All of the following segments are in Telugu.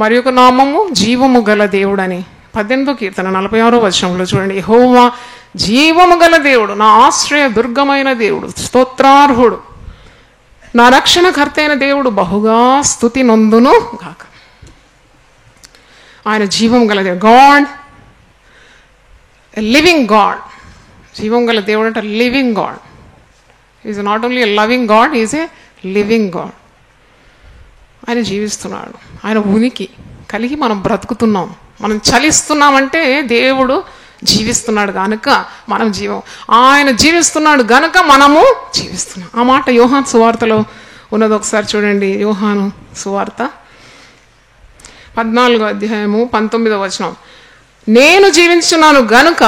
మరి ఒక నామము జీవము గల దేవుడని. 18వ కీర్తన 46వ వచనంలో చూడండి, యెహోవా జీవము గల దేవుడు, నా ఆశ్రయ దుర్గమైన దేవుడు, స్తోత్రార్హుడు, నా రక్షణకర్త అయిన దేవుడు, బహుగా స్తుతి నొందును గాక. ఆయన జీవం గల దేవుడు, గాడ్, లివింగ్ గాడ్. జీవం గల దేవుడు అంటే living God. Is not only a loving God, is a living God. ఆయన జీవిస్తున్నాడు. ఆయన ఉనికి కలిగి మనం బ్రతుకుతున్నాం. మనం చలిస్తున్నామంటే దేవుడు జీవిస్తున్నాడు గనుక మనం ఆయన జీవిస్తున్నాడు గనుక మనము జీవిస్తున్నాం. ఆ మాట యోహాను సువార్తలో ఉన్నది, ఒకసారి చూడండి. యోహాను సువార్త 14వ అధ్యాయము 19వ వచనం, నేను జీవించున్నాను గనుక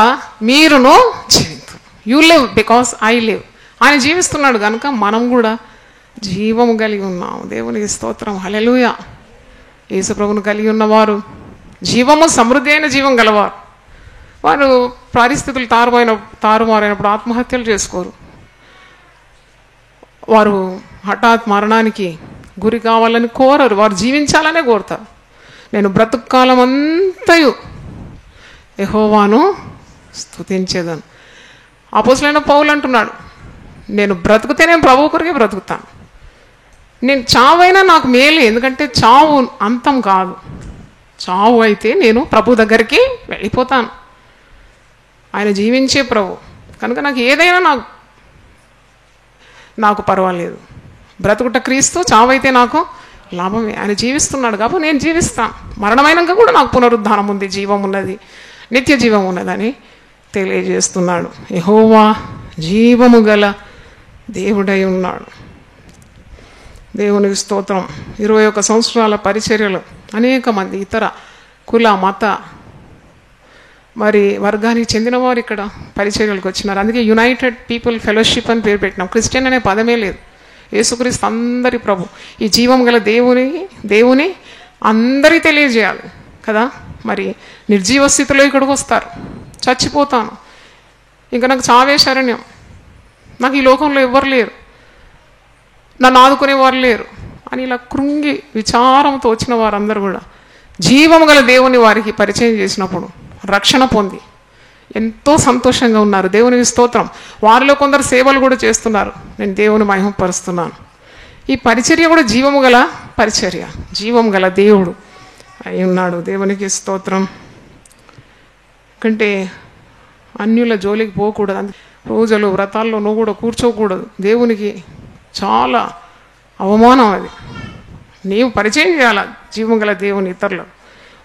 మీరును జీవించు. You live because I live. ఆయన జీవిస్తున్నాడు గనుక మనం కూడా జీవము కలిగి ఉన్నాం. దేవునికి స్తోత్రం, హల్లెలూయా. యేసు ప్రభువును కలిగి ఉన్నవారు జీవము, సమృద్ధి అయిన జీవం గలవారు. వారు పరిస్థితులు తారుమారైనప్పుడు ఆత్మహత్యలు చేసుకోరు. వారు హఠాత్ మరణానికి గురి కావాలని కోరరు. వారు జీవించాలనే కోరుతారు. నేను బ్రతుకు కాలం అంతయు యెహోవాను స్తుతించేదను. అపోస్తలుడైన పౌలు అంటున్నాడు, నేను బ్రతుకుతే నేను ప్రభువు కొరకే బ్రతుకుతాను. నేను చావైనా నాకు మేలు, ఎందుకంటే చావు అంతం కాదు. చావు అయితే నేను ప్రభు దగ్గరికి వెళ్ళిపోతాను. ఆయన జీవించే ప్రభు కనుక నాకు ఏదైనా నాకు పర్వాలేదు. బ్రతుకుట క్రీస్తు, చావైతే నాకు లాభమే. ఆయన జీవిస్తున్నాడు కాబట్టి నేను జీవిస్తాను. మరణమైనాక కూడా నాకు పునరుద్ధానం ఉంది, జీవం ఉన్నది, నిత్య జీవం ఉన్నదని తెలియజేస్తున్నాడు. యెహోవా జీవము గల దేవుడై ఉన్నాడు. దేవునికి స్తోత్రం. 21 సంవత్సరాల పరిచర్యలు అనేక మంది ఇతర కుల మత మరి వర్గానికి చెందిన వారు ఇక్కడ పరిచర్యలకు వచ్చినారు. అందుకే యునైటెడ్ పీపుల్ ఫెలోషిప్ అని పేరు పెట్టినాం. క్రిస్టియన్ అనే పదమే లేదు. యేసుక్రీస్తు అందరి ప్రభు. ఈ జీవం గల దేవుని అందరి తెలియజేయాలి కదా. మరి నిర్జీవ స్థితిలో ఇక్కడికి వస్తారు. చచ్చిపోతాను, ఇంకా నాకు చావే శరణ్యం, నాకు ఈ లోకంలో ఎవ్వరు లేరు, నన్ను ఆదుకునేవారు లేరు అని ఇలా కృంగి విచారంతో వచ్చిన వారందరూ కూడా జీవము గల దేవుని వారికి పరిచయం చేసినప్పుడు రక్షణ పొంది ఎంతో సంతోషంగా ఉన్నారు. దేవునికి స్తోత్రం. వారిలో కొందరు సేవలు కూడా చేస్తున్నారు. నేను దేవుని మహిమపరుస్తున్నాను. ఈ పరిచర్య కూడా జీవము గల పరిచర్య, జీవం గల దేవుడు అయి ఉన్నాడు. దేవునికి స్తోత్రం. ఎందుకంటే అన్యుల జోలికి పోకూడదు. పూజలు వ్రతాల్లో నువ్వు కూడా కూర్చోకూడదు. దేవునికి చాలా అవమానం అది. నీవు పరిచయం చేయాలి జీవం గల దేవుని ఇతరులు.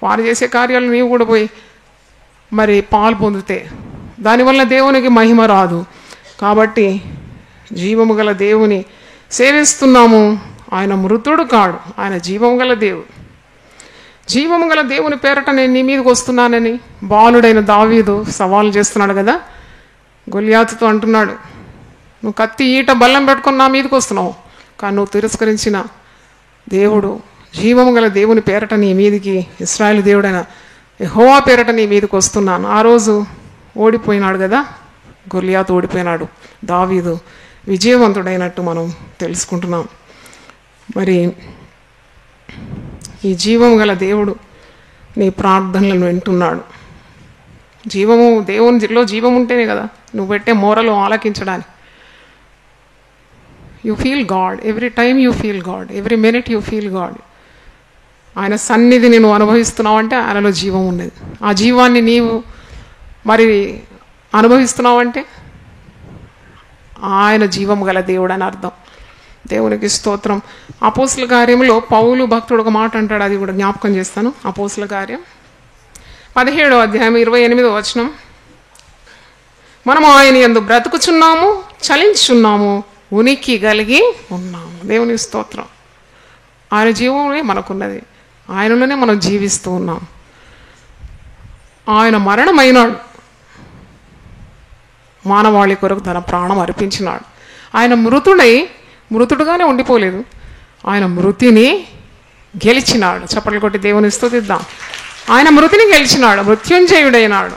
వారు చేసే కార్యాలు నీవు కూడా పోయి మరి పాలు పొందితే దానివల్ల దేవునికి మహిమ రాదు. కాబట్టి జీవము గల దేవుని సేవిస్తున్నాము. ఆయన మృతుడు కాడు, ఆయన జీవము గల దేవుడు. జీవము గల దేవుని పేరట నేను నీ మీదకి వస్తున్నానని బాలుడైన దావీదు సవాలు చేస్తున్నాడు కదా. గొలియాతుతో అంటున్నాడు, నువ్వు కత్తి ఈట బల్లం పెట్టుకుని నా మీదకి వస్తున్నావు, కానీ నువ్వు తిరస్కరించిన దేవుడు జీవము గల దేవుని పేరట నీ మీదికి, ఇశ్రాయేలు దేవుడైన యెహోవా పేరట నీ మీదకి వస్తున్నాను. ఆ రోజు ఓడిపోయినాడు కదా, గొలియాతు ఓడిపోయినాడు, దావీదు విజయవంతుడైనట్టు మనం తెలుసుకుంటున్నాం. మరి ఈ జీవము గల దేవుడు నీ ప్రార్థనలను వింటున్నాడు. దేవునిలో జీవం ఉంటేనే కదా నువ్వు పెట్టే మోరలు ఆలకించడానికి. You feel God every time, you feel God every minute, you feel God. ఆయన సన్నిధిని నువ్వు అనుభవిస్తున్నావు అంటే ఆయనలో జీవం ఉన్నది. ఆ జీవాన్ని నీవు మరి అనుభవిస్తున్నావంటే ఆయన జీవం గల దేవుడు అని అర్థం. దేవునికి స్తోత్రం. అపోస్తల కార్యంలో పౌలు భక్తుడు ఒక మాట అంటాడు, అది కూడా జ్ఞాపకం చేస్తాను. అపోస్తల కార్యం 17వ అధ్యాయం 28వ వచనం, మనము ఆయన యందు బ్రతుకుచున్నాము, చలించున్నాము, ఉనికి కలిగి ఉన్నాము. దేవునికి స్తోత్రం. ఆయన జీవమే మనకున్నది, ఆయనలోనే మనం జీవిస్తూ ఉన్నాం. ఆయన మరణమైనాడు, మానవాళి కొరకు తన ప్రాణం అర్పించినాడు. ఆయన మృతుడుగానే ఉండిపోలేదు, ఆయన మృతిని గెలిచినాడు. చప్పట్లు కొట్టి దేవుని స్తుతిద్దాం. ఆయన మృతిని గెలిచినాడు, మృత్యుంజయుడైనాడు,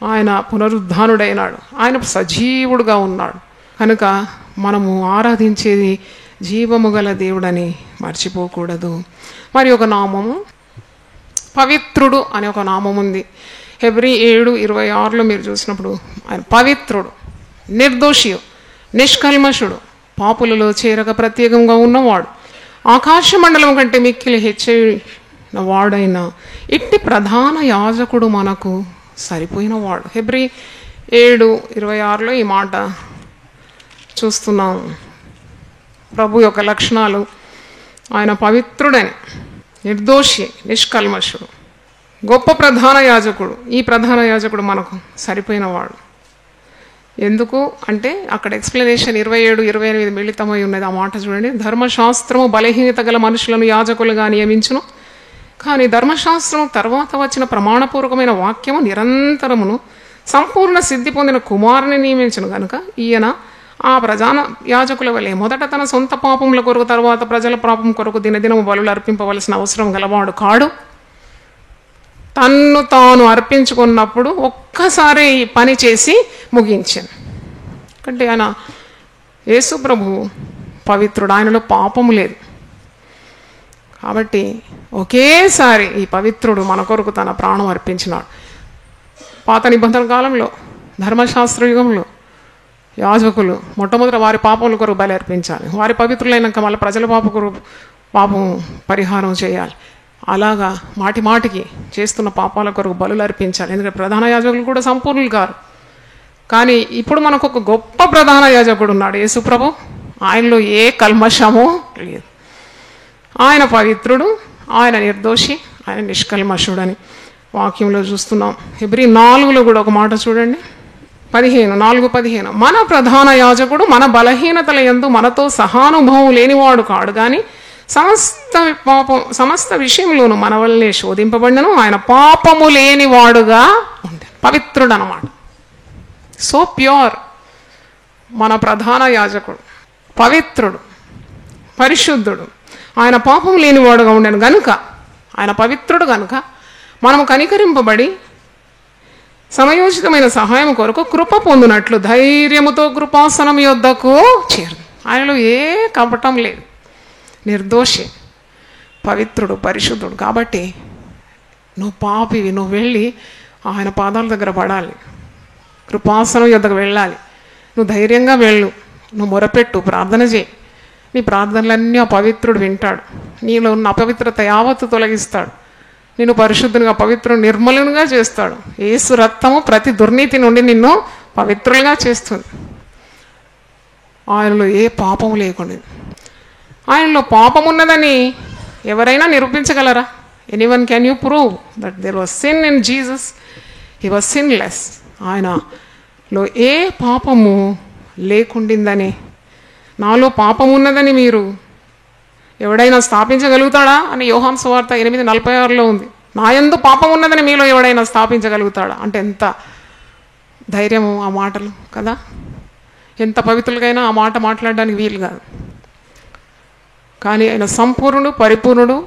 ఆయన పునరుద్ధానుడైనాడు, ఆయన సజీవుడుగా ఉన్నాడు. కనుక మనము ఆరాధించేది జీవము గల దేవుడని మర్చిపోకూడదు. మరి ఒక నామము పవిత్రుడు అనే ఒక నామం ఉంది. హెబ్రీ 7:26 మీరు చూసినప్పుడు ఆయన పవిత్రుడు, నిర్దోషి, నిష్కల్మషుడు, పాపులలో చేరక ప్రత్యేకంగా ఉన్నవాడు, ఆకాశ మండలం కంటే మిక్కిలి హెచ్చైన వాడైన ఇట్టి ప్రధాన యాజకుడు మనకు సరిపోయినవాడు. హెబ్రీ 7:26 ఈ మాట చూస్తున్నాం. ప్రభు యొక్క లక్షణాలు, ఆయన పవిత్రుడని, నిర్దోషి, నిష్కల్మషుడు, గొప్ప ప్రధాన యాజకుడు. ఈ ప్రధాన యాజకుడు మనకు సరిపోయినవాడు. ఎందుకు అంటే అక్కడ ఎక్స్ప్లెనేషన్ 27-28 మిళితమై ఉన్నది. ఆ మాట చూడండి. ధర్మశాస్త్రము బలహీనత గల మనుషులను యాజకులుగా నియమించును, కానీ ధర్మశాస్త్రం తర్వాత వచ్చిన ప్రమాణపూర్వకమైన వాక్యము నిరంతరమును సంపూర్ణ సిద్ధి పొందిన కుమారుని నియమించును కనుక ఈయన ఆ ప్రధాన యాజకుల వలె మొదట తన సొంత పాపముల కొరకు, తర్వాత ప్రజల పాపం కొరకు దినదినము బలులు అర్పింపవలసిన అవసరం గలవాడు కాడు. తన్ను తాను అర్పించుకున్నప్పుడు ఒక్కసారి ఈ పని చేసి ముగించాను. అంటే ఆయన యేసు ప్రభువు పవిత్రుడు, ఆయనలో పాపము లేదు. కాబట్టి ఒకేసారి ఈ పవిత్రుడు మన కొరకు తన ప్రాణం అర్పించినాడు. పాత నిబంధన కాలంలో, ధర్మశాస్త్ర యుగంలో యాజకులు మొట్టమొదట వారి పాపముల కొరకు బలి అర్పించాలి. వారి పవిత్రులైనాక మళ్ళీ ప్రజల పాపం పరిహారం చేయాలి. అలాగా మాటి మాటికి చేస్తున్న పాపాల కొరకు బలులు అర్పించాలి. ఎందుకంటే ప్రధాన యాజకులు కూడా సంపూర్ణులు కారు. కానీ ఇప్పుడు మనకు ఒక గొప్ప ప్రధాన యాజకుడు ఉన్నాడు, యేసు ప్రభు. ఆయనలో ఏ కల్మషము లేదు. ఆయన పవిత్రుడు, ఆయన నిర్దోషి, ఆయన నిష్కల్మషుడని వాక్యంలో చూస్తున్నాం. హెబ్రీ 4 కూడా ఒక మాట చూడండి, 4:15 మన ప్రధాన యాజకుడు మన బలహీనతల యందు మనతో సహానుభవం లేనివాడు కాడు, కానీ సమస్త విషయంలోనూ మన వల్లే శోధింపబడినను, ఆయన పాపము లేనివాడుగా ఉండే పవిత్రుడు అన్నమాట. సో ప్యూర్ మన ప్రధాన యాజకుడు, పవిత్రుడు, పరిశుద్ధుడు, ఆయన పాపం లేనివాడుగా ఉండను గనుక, ఆయన పవిత్రుడు గనుక మనము కనికరింపబడి సమయోచితమైన సహాయం కొరకు కృప పొందినట్లు ధైర్యముతో కృపాసనం యొద్దకు చేరు. ఆయనలో ఏ కపటం లేదు, నిర్దోషి, పవిత్రుడు, పరిశుద్ధుడు. కాబట్టి నువ్వు పాపివి, నువ్వు వెళ్ళి ఆయన పాదాల దగ్గర పడాలి, కృపాసనం యొద్దకు వెళ్ళాలి. నువ్వు ధైర్యంగా వెళ్ళు, నువ్వు మొరపెట్టు, ప్రార్థన చేయి. నీ ప్రార్థనలన్నీ ఆ పవిత్రుడు వింటాడు. నీలో ఉన్న అపవిత్రత యావత్తు తొలగిస్తాడు. నిన్ను పరిశుద్ధునిగా, పవిత్రుడు, నిర్మలునిగా చేస్తాడు. యేసు రక్తము ప్రతి దుర్నీతి నుండి నిన్ను పవిత్రులుగా చేస్తుంది. ఆయనలో ఏ పాపము లేకుండా. ఆయనలో పాపం ఉన్నదని ఎవరైనా నిరూపించగలరా? Anyone can you prove that there was sin in Jesus? He was sinless. ఆయనలో ఏ పాపము లేకుండిందని, నాలో పాపం ఉన్నదని మీరు ఎవడైనా స్థాపించగలుగుతాడా అని యోహాను సువార్త 8:46 ఉంది. నా యందు పాపం ఉన్నదని మీలో ఎవడైనా స్థాపించగలుగుతాడా? అంటే ఎంత ధైర్యము ఆ మాటలు కదా! ఎంత పవిత్రులకైనా ఆ మాట మాట్లాడడానికి వీలు కాదు. కానీ ఆయన సంపూర్ణుడు, పరిపూర్ణుడు,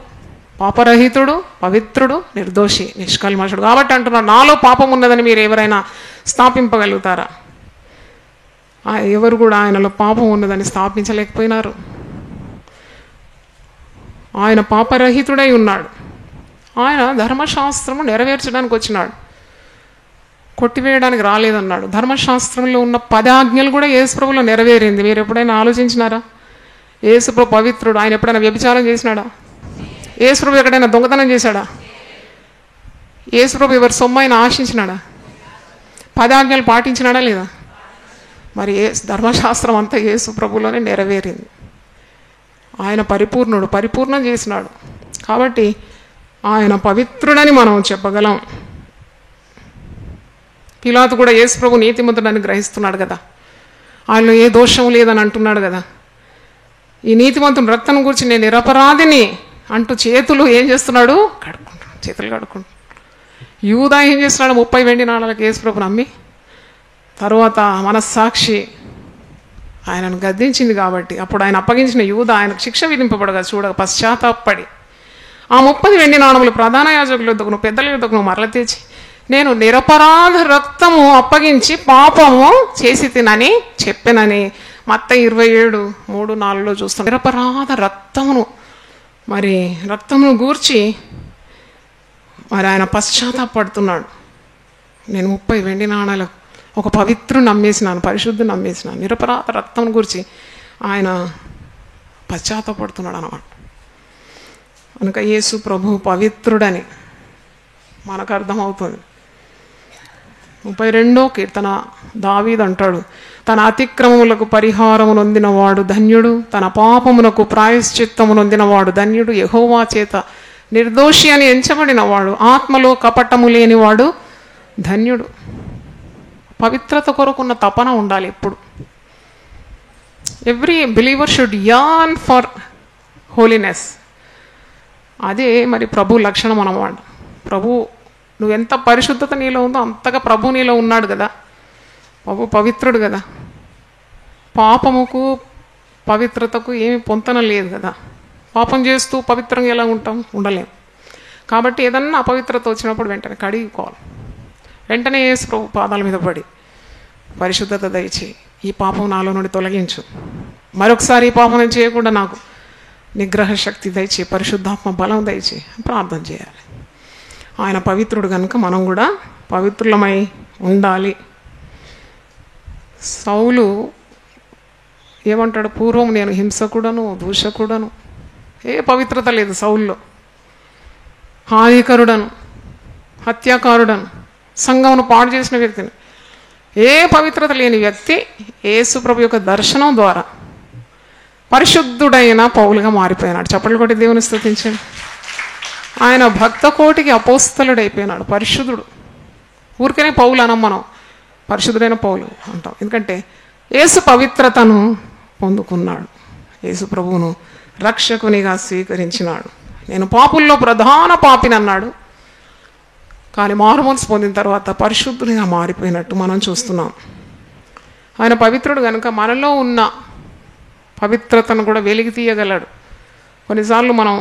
పాపరహితుడు, పవిత్రుడు, నిర్దోషి, నిష్కల్మషుడు. కాబట్టి అంటున్నాడు, నాలో పాపం ఉన్నదని మీరు ఎవరైనా స్థాపింపగలుగుతారా? ఎవరు కూడా ఆయనలో పాపం ఉన్నదని స్థాపించలేకపోయినారు. ఆయన పాపరహితుడై ఉన్నాడు. ఆయన ధర్మశాస్త్రము నెరవేర్చడానికి వచ్చినాడు, కొట్టివేయడానికి రాలేదన్నాడు. ధర్మశాస్త్రంలో ఉన్న 10 ఆజ్ఞలు కూడా యేసుప్రభులో నెరవేరింది. మీరు ఎప్పుడైనా ఆలోచించినారా? యేసుప్రభు పవిత్రుడు. ఆయన ఎప్పుడైనా వ్యభిచారం చేసినాడా? యేసుప్రభు ఎక్కడైనా దొంగతనం చేశాడా? యేసుప్రభు ఎవరి సొమ్మైన ఆశించినాడా? 10 ఆజ్ఞలు పాటించినాడా లేదా? మరి ధర్మశాస్త్రం అంతా యేసుప్రభులోనే నెరవేరింది. ఆయన పరిపూర్ణుడు, పరిపూర్ణం చేసినాడు. కాబట్టి ఆయన పవిత్రుడని మనం చెప్పగలం. పిలాతు కూడా యేసుప్రభు నీతిమంతుడని గ్రహిస్తున్నాడు కదా, ఆయనలో ఏ దోషం లేదని అంటున్నాడు కదా. ఈ నీతిమంతుని రక్తం గురించి నేను నిరపరాధిని అంటూ చేతులు ఏం చేస్తున్నాడు? కడుక్కుంటున్నాడు, చేతులు కడుక్కుంటున్నాడు. యూదా ఏం చేస్తున్నాడు? 30 వెండి నాణాలకు యేసుప్రభుని అమ్మి, తరువాత మనస్సాక్షి ఆయనను గద్దించింది కాబట్టి అప్పుడు ఆయన అప్పగించిన యూదా ఆయనకు శిక్ష విధింపబడగా చూడక పశ్చాత్తాపడి ఆ 30 వెండి నాణములు ప్రధాన యాజకుల యొద్దకును పెద్దల యొద్దకును మరల తెచ్చి, నేను నిరపరాధ రక్తము అప్పగించి పాపము చేసి తినని చెప్పానని మత్తయి 27:3-4 చూస్తాం. నిరపరాధ రక్తమును, మరి రక్తమును గూర్చి మరి ఆయన పశ్చాత్తాపడుతున్నాడు. నేను 30 వెండి నాణాలకు ఒక పవిత్రుని నమ్మేసినాను, పరిశుద్ధుని నమ్మేసినాను. నిరపరాధ రక్తం గురించి ఆయన పశ్చాత్తాపడుతున్నాడు అన్నమాట. కనుక యేసు ప్రభు పవిత్రుడని మనకు అర్థమవుతుంది. 32వ కీర్తన దావీదు అంటాడు, తన అతిక్రమములకు పరిహారము నొందినవాడు ధన్యుడు, తన పాపమునకు ప్రాయశ్చిత్తము నొందినవాడు ధన్యుడు. యెహోవా చేత నిర్దోషి అని ఎంచబడినవాడు, ఆత్మలో కపటము లేనివాడు ధన్యుడు. పవిత్రత కొరకున్న తపన ఉండాలి ఎప్పుడు. Every believer should yearn for holiness. అదే మరి ప్రభు లక్షణం అన్నమాట. ప్రభు నువ్వెంత పరిశుద్ధత నీలో ఉందో అంతగా ప్రభు నీలో ఉన్నాడు కదా. ప్రభు పవిత్రుడు కదా. పాపముకు పవిత్రతకు ఏమి పొంతన లేదు కదా. పాపం చేస్తూ పవిత్రంగా ఎలా ఉంటాం? ఉండలేం. కాబట్టి ఏదన్నా అపవిత్రత వచ్చినప్పుడు వెంటనే కడిగిపోవాలి. వెంటనే యేసు ప్రభు పాదాల మీద పడి పరిశుద్ధత దయచేయి, ఈ పాపం నాలో నుండి తొలగించు, మరొకసారి ఈ పాపం నేను చేయకుండా నాకు నిగ్రహ శక్తి దయచేయి, పరిశుద్ధాత్మ బలం దయచేయి ప్రార్థన చేయాలి. ఆయన పవిత్రుడు కనుక మనం కూడా పవిత్రులమై ఉండాలి. సౌలు ఏమంటాడు? పూర్వం నేను హింసకుడను, దూషకుడను, ఏ పవిత్రత లేదు సౌల్లో, హానికరుడను, హత్యాకారుడను, సంఘమును పాడు చేసిన వ్యక్తిని, ఏ పవిత్రత లేని వ్యక్తి యేసు ప్రభు యొక్క దర్శనం ద్వారా పరిశుద్ధుడైన పౌలుగా మారిపోయినాడు. చప్పట్లు కొట్టి దేవుని స్తుతించండి. ఆయన భక్త కోటికి అపోస్తలుడైపోయినాడు, పరిశుద్ధుడు. ఊరికనే పౌలు అనం మనం, పరిశుద్ధుడైన పౌలు అంటాం. ఎందుకంటే యేసు పవిత్రతను పొందుకున్నాడు, యేసు ప్రభువును రక్షకునిగా స్వీకరించినాడు. నేను పాపుల్లో ప్రధాన పాపిని అన్నాడు, కానీ మారుమనసు పొందిన తర్వాత పరిశుద్ధునిగా మారిపోయినట్టు మనం చూస్తున్నాం. ఆయన పవిత్రుడు కనుక మనలో ఉన్న పవిత్రతను కూడా వెలికి తీయగలడు. కొన్నిసార్లు మనం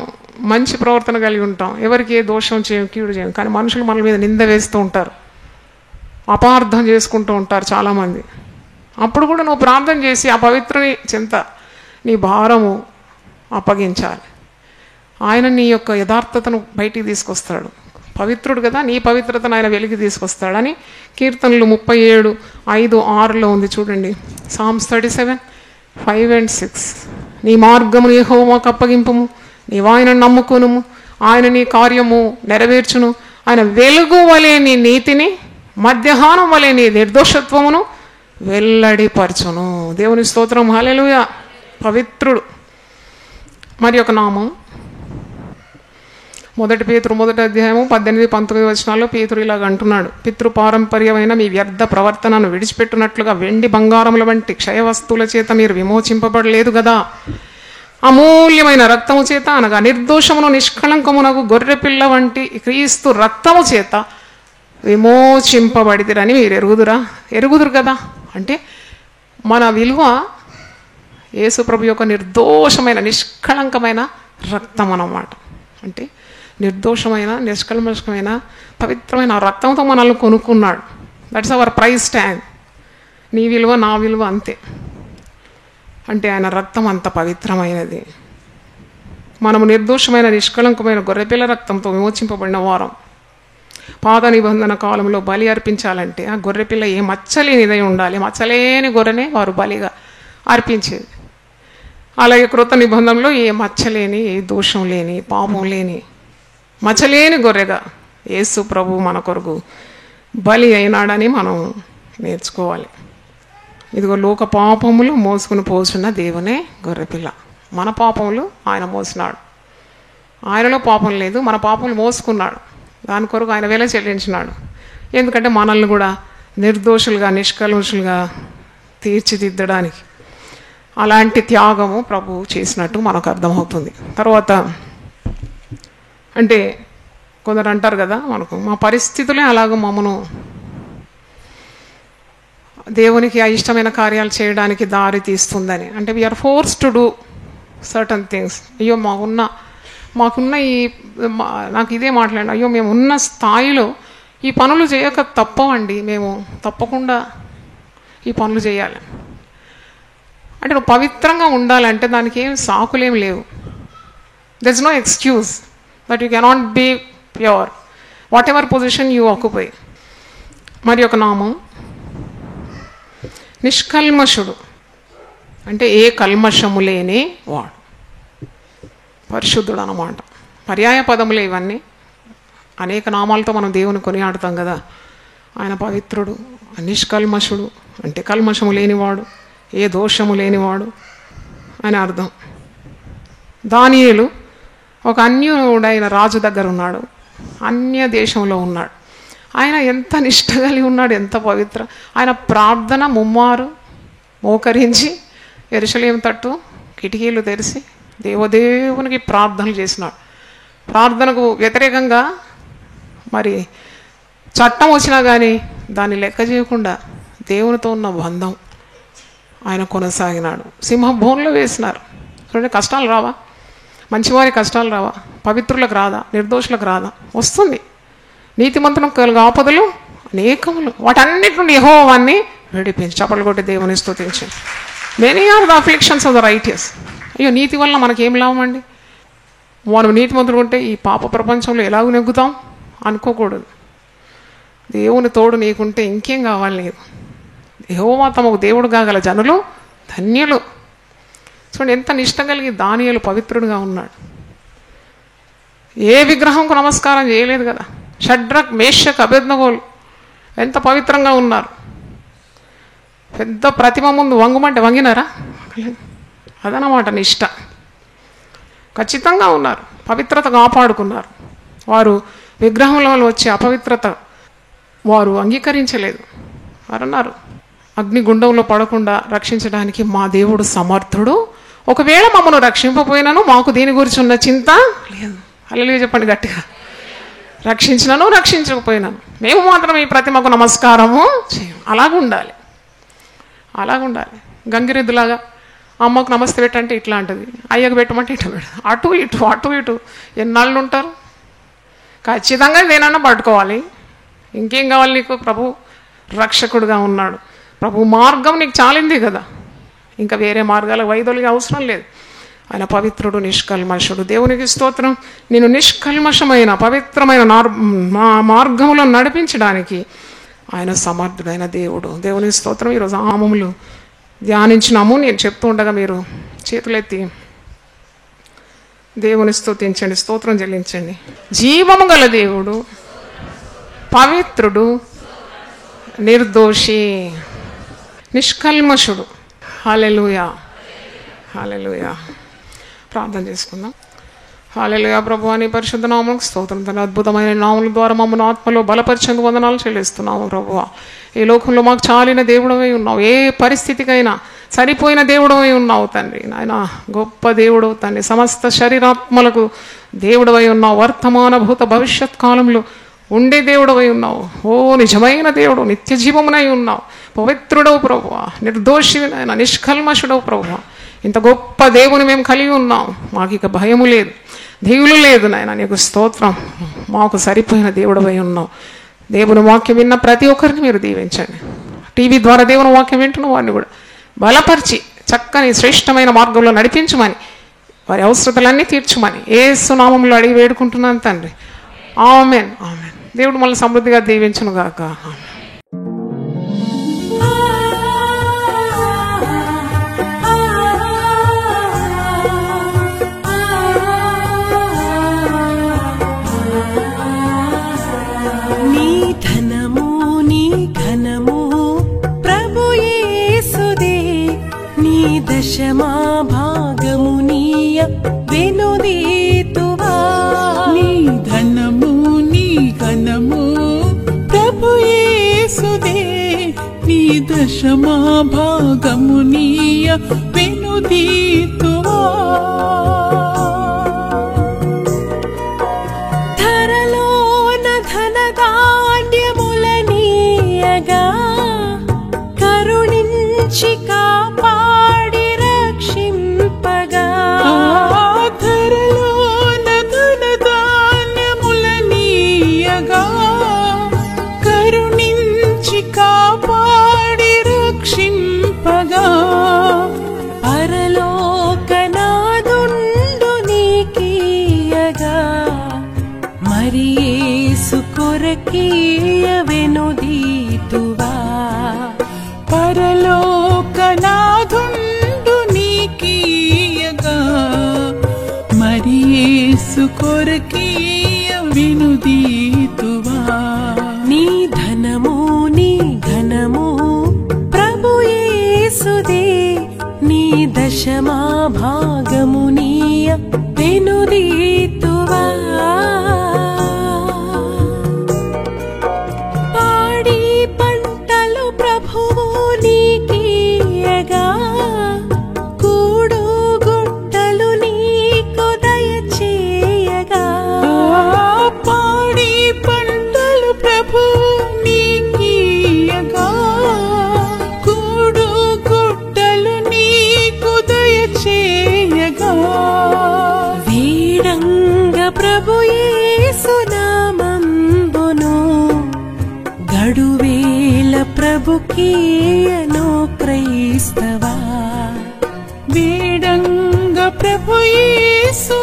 మంచి ప్రవర్తన కలిగి ఉంటాం, ఎవరికి ఏ దోషం చేయం, కీడు చేయం, కానీ మనుషులు మన మీద నింద వేస్తూ ఉంటారు, అపార్థం చేసుకుంటూ ఉంటారు చాలామంది. అప్పుడు కూడా నువ్వు ప్రార్థన చేసి ఆ పవిత్రుని చెంత నీ భారము అప్పగించాలి. ఆయన నీ యొక్క యథార్థతను బయటికి తీసుకొస్తాడు. పవిత్రుడు కదా, నీ పవిత్రతను ఆయన వెలికి తీసుకొస్తాడని కీర్తనలు 37:5-6 ఉంది చూడండి. సామ్స్ 37:5-6. నీ మార్గమును యెహోవాకు అప్పగింపుము, నీవు ఆయనను నమ్ముకొనుము, ఆయన నీ కార్యము నెరవేర్చును. ఆయన వెలుగు వలె నీ నీతిని, మధ్యాహ్నం వలె నీ నిర్దోషత్వమును వెల్లడిపరచును. దేవుని స్తోత్రం, హల్లెలూయా. పవిత్రుడు. మరి ఒక నామం 1 పేతురు 1:18-19 పేతురు ఇలాగ అంటున్నాడు, పితృపారంపర్యమైన మీ వ్యర్థ ప్రవర్తనను విడిచిపెట్టునట్లుగా వెండి బంగారముల వంటి క్షయ వస్తువుల చేత మీరు విమోచింపబడలేదు కదా, అమూల్యమైన రక్తము చేత అనగా నిర్దోషమును నిష్కళంకమునకు గొర్రెపిల్ల వంటి క్రీస్తు రక్తము చేత విమోచింపబడిదిరని మీరు ఎరుగుదురు కదా. అంటే మన విలువ యేసు ప్రభు యొక్క నిర్దోషమైన నిష్కళంకమైన రక్తం అన్నమాట. అంటే నిర్దోషమైన నిష్కల్మషమైన పవిత్రమైన రక్తంతో మనల్ని కొనుక్కున్నాడు. That's our price tag. నీ విలువ నా విలువ అంతే. అంటే ఆయన రక్తం అంత పవిత్రమైనది. మనము నిర్దోషమైన నిష్కళంకమైన గొర్రెపిల్ల రక్తంతో విమోచింపబడిన వారం. పాత నిబంధన కాలంలో బలి అర్పించాలంటే ఆ గొర్రెపిల్ల ఏ మచ్చలేనిదై ఉండాలి. మచ్చలేని గొర్రెనే వారు బలిగా అర్పించేది. అలాగే కృత నిబంధనలో ఏ మచ్చలేని, ఏ దోషం లేని, పాపం లేని, మచ్చలేని గొర్రెగా యేసు ప్రభు మన కొరకు బలి అయినాడని మనం నేర్చుకోవాలి. ఇదిగో లోక పాపములు మోసుకుని పోసున్న దేవునే గొర్రెపిల్ల. మన పాపములు ఆయన మోసినాడు. ఆయనలో పాపం లేదు, మన పాపములు మోసుకున్నాడు. దాని కొరకు ఆయన వెల చెల్లించినాడు. ఎందుకంటే మనల్ని కూడా నిర్దోషులుగా నిష్కల్మషులుగా తీర్చిదిద్దడానికి అలాంటి త్యాగము ప్రభు చేసినట్టు మనకు అర్థమవుతుంది. తర్వాత అంటే కొందరు అంటారు కదా, మనకు మా పరిస్థితులే అలాగ మమ్మను దేవునికి అయిష్టమైన కార్యాలు చేయడానికి దారి తీస్తుందని. అంటే we're force to do certain things. అయ్యో మాకున్న నాకు ఇదే మాట్లాడిన, అయ్యో మేము ఉన్న స్థాయిలో ఈ పనులు చేయక తప్పవండి, మేము తప్పకుండా ఈ పనులు చేయాలి. అంటే నువ్వు పవిత్రంగా ఉండాలంటే దానికి ఏం సాకులేం లేవు. There is no excuse that you cannot be pure. Whatever position you occupy. మరి ఒక నామం నిష్కల్మషుడు, అంటే ఏ కల్మషము లేని వాడు, పరిశుద్ధుడు అన్నమాట. పర్యాయ పదములే ఇవన్నీ. అనేక నామాలతో మనం దేవుని కొనియాడుతాం కదా. ఆయన పవిత్రుడు, నిష్కల్మషుడు అంటే కల్మషము లేనివాడు, ఏ దోషము లేనివాడు అని అర్థం. దానియేలు ఒక అన్యుడైన రాజు దగ్గర ఉన్నాడు, అన్య దేశంలో ఉన్నాడు. ఆయన ఎంత నిష్ఠ కలిగి ఉన్నాడు, ఎంత పవిత్ర. ఆయన ప్రార్థన ముమ్మారు మోకరించి యెరూషలేము తట్టు కిటికీలు తెరిచి దేవదేవునికి ప్రార్థనలు చేసినాడు. ప్రార్థనకు వ్యతిరేకంగా మరి చట్టం వచ్చినా కానీ దాన్ని లెక్క చేయకుండా దేవునితో ఉన్న బంధం ఆయన కొనసాగినాడు. సింహభూమిలో వేసినారు. చూడండి, కష్టాలు రావా? మంచివారి కష్టాలు రావా? పవిత్రులకు రాదా? నిర్దోషులకు రాదా? వస్తుంది. నీతిమంతులకు కలుగు ఆపదలు అనేకములు, వాటన్నిటి నుండి యెహోవాని విడిపించి చప్పట్లు కొట్టి దేవుని స్తుతించి. Many are the afflictions of the righteous. అయ్యో, నీతి వల్ల మనకేం లాభం అండి? మనం నీతిమంతులు ఉంటే ఈ పాప ప్రపంచంలో ఎలాగూ నెగ్గుతాం అనుకోకూడదు. దేవుని తోడు నీకుంటే ఇంకేం కావాలి నీకు? యెహోవా తమకు దేవుడు కాగల జనులు ధన్యులు. చూడండి, ఎంత నిష్ట కలిగి దానియేలు పవిత్రుడుగా ఉన్నాడు. ఏ విగ్రహంకు నమస్కారం చేయలేదు కదా. షడ్రక్, మేషక్, అబేద్నెగోలు ఎంత పవిత్రంగా ఉన్నారు. పెద్ద ప్రతిమ ముందు వంగుమంటే వంగినారా? అదనమాట నిష్ట. ఖచ్చితంగా ఉన్నారు, పవిత్రత కాపాడుకున్నారు. వారు విగ్రహంలో వచ్చే అపవిత్రత వారు అంగీకరించలేదు. వారు అన్నారు, అగ్నిగుండంలో పడకుండా రక్షించడానికి మా దేవుడు సమర్థుడు, ఒకవేళ మమ్మల్ని రక్షింపపోయినాను మాకు దీని గురించి ఉన్న చింత లేదు. హల్లెలూయా చెప్పండి గట్టిగా. రక్షించినను రక్షించకపోయినాను మేము మాత్రం ఈ ప్రతిమకు నమస్కారము చేయం. అలాగుండాలి, అలాగుండాలి. గంగిరెద్దులాగా అమ్మకు నమస్తే పెట్టంటే ఇట్లా అంటుంది, అయ్యకు పెట్టమంటే ఇట్లా పెట్టదు. అటు ఇటు అటు ఇటు ఎన్నాళ్ళు ఉంటారు? ఖచ్చితంగా దేనన్నా పట్టుకోవాలి. ఇంకేం కావాలి నీకు? ప్రభు రక్షకుడుగా ఉన్నాడు. ప్రభు మార్గం నీకు చాలింది కదా, ఇంకా వేరే మార్గాలకు వైదొలిగే అవసరం లేదు. ఆయన పవిత్రుడు, నిష్కల్మషుడు. దేవునికి స్తోత్రం. నేను నిష్కల్మషమైన పవిత్రమైన మార్గంలో నడిపించడానికి ఆయన సమర్థుడైన దేవుడు. దేవునికి స్తోత్రం. ఈరోజు నామములు ధ్యానించినాము. నేను చెప్తూ ఉండగా మీరు చేతులెత్తి దేవుని స్తుతించండి, స్తోత్రం చెల్లించండి. జీవము గల దేవుడు, పవిత్రుడు, నిర్దోషి, నిష్కల్మషుడు. హల్లెలూయా, హల్లెలూయా. ప్రార్థన చేసుకుందాం. హల్లెలూయా. ప్రభువా, నీ పరిశుద్ధ నామమునకు స్తోత్రం. తన అద్భుతమైన నామముల ద్వారా మమ్మల్ని ఆత్మలో బలపరిచేందుకు వందనాలు చెల్లిస్తున్నాము. ప్రభువా, ఈ లోకంలో మాకు చాలిన దేవుడవై ఉన్నావు. ఏ పరిస్థితికైనా సరిపోయిన దేవుడవై ఉన్నావు తండ్రి. నాయన గొప్ప దేవుడు తండ్రి, సమస్త శరీరాత్మలకు దేవుడవై ఉన్నావు. వర్తమాన భూత భవిష్యత్ కాలంలో ఉండే దేవుడవై ఉన్నావు. ఓ నిజమైన దేవుడు, నిత్య జీవమునై ఉన్నావు. పవిత్రుడవు ప్రభువా, నిర్దోషినైనా నిష్కల్మషుడవు ప్రభువా. ఇంత గొప్ప దేవుని మేము కలిగి ఉన్నాం. మాకు ఇక భయము లేదు, దిగులు లేదు. నాయన నీకు స్తోత్రం. మాకు సరిపోయిన దేవుడవై ఉన్నావు. దేవుని వాక్యం విన్న ప్రతి ఒక్కరిని మీరు దీవించండి. టీవీ ద్వారా దేవుని వాక్యం వింటున్న వారిని కూడా బలపరిచి చక్కని శ్రేష్టమైన మార్గంలో నడిపించమని, వారి అవసరతలన్నీ తీర్చమని యేసు నామములో అడిగి వేడుకుంటున్నాను తండ్రి. ఆమేన్, ఆమేన్. దేవుడు మళ్ళీ సమృద్ధిగా దీవించును గాక. ఆమేన్. దశమా భాగమునీయ వెనుదీతువా. నీ ధనము నీ ఘనము ప్రభు యేసుదే. నీ దశమా భాగమునీయ వెనుదీతువా. ధరలోన ధనధాన్యములనీయగా కరుణించి కాపాడి రక్షింపగా. ధరలోన ధనధాన్యములనీయగా కరుణించి కాపాడి రక్షింపగా. పరలోక యేసు కొరకీయవెనుదీతువా పరలోకనాథుండు నీకీయగా మరి యేసు కొరకీయవెనుదీతువా నీ ధనము నీ ఘనము ప్రభు యేసుదే నీ దశమా భాగము నీయ వెనుదీతువా పాడి పంటలు ప్రభువు నీకీయగా కూడు గుట్టలు నీకు దయచేయగా పాడి పంటలు ప్రభువు నీకీయగా కూడు గుట్టలు నీకు దయచేయగా వీడంగ ప్రభు యేసు నామంబును గడువేల ప్రభుకీయను క్రైస్తవా వీడంగ ప్రభు యేసు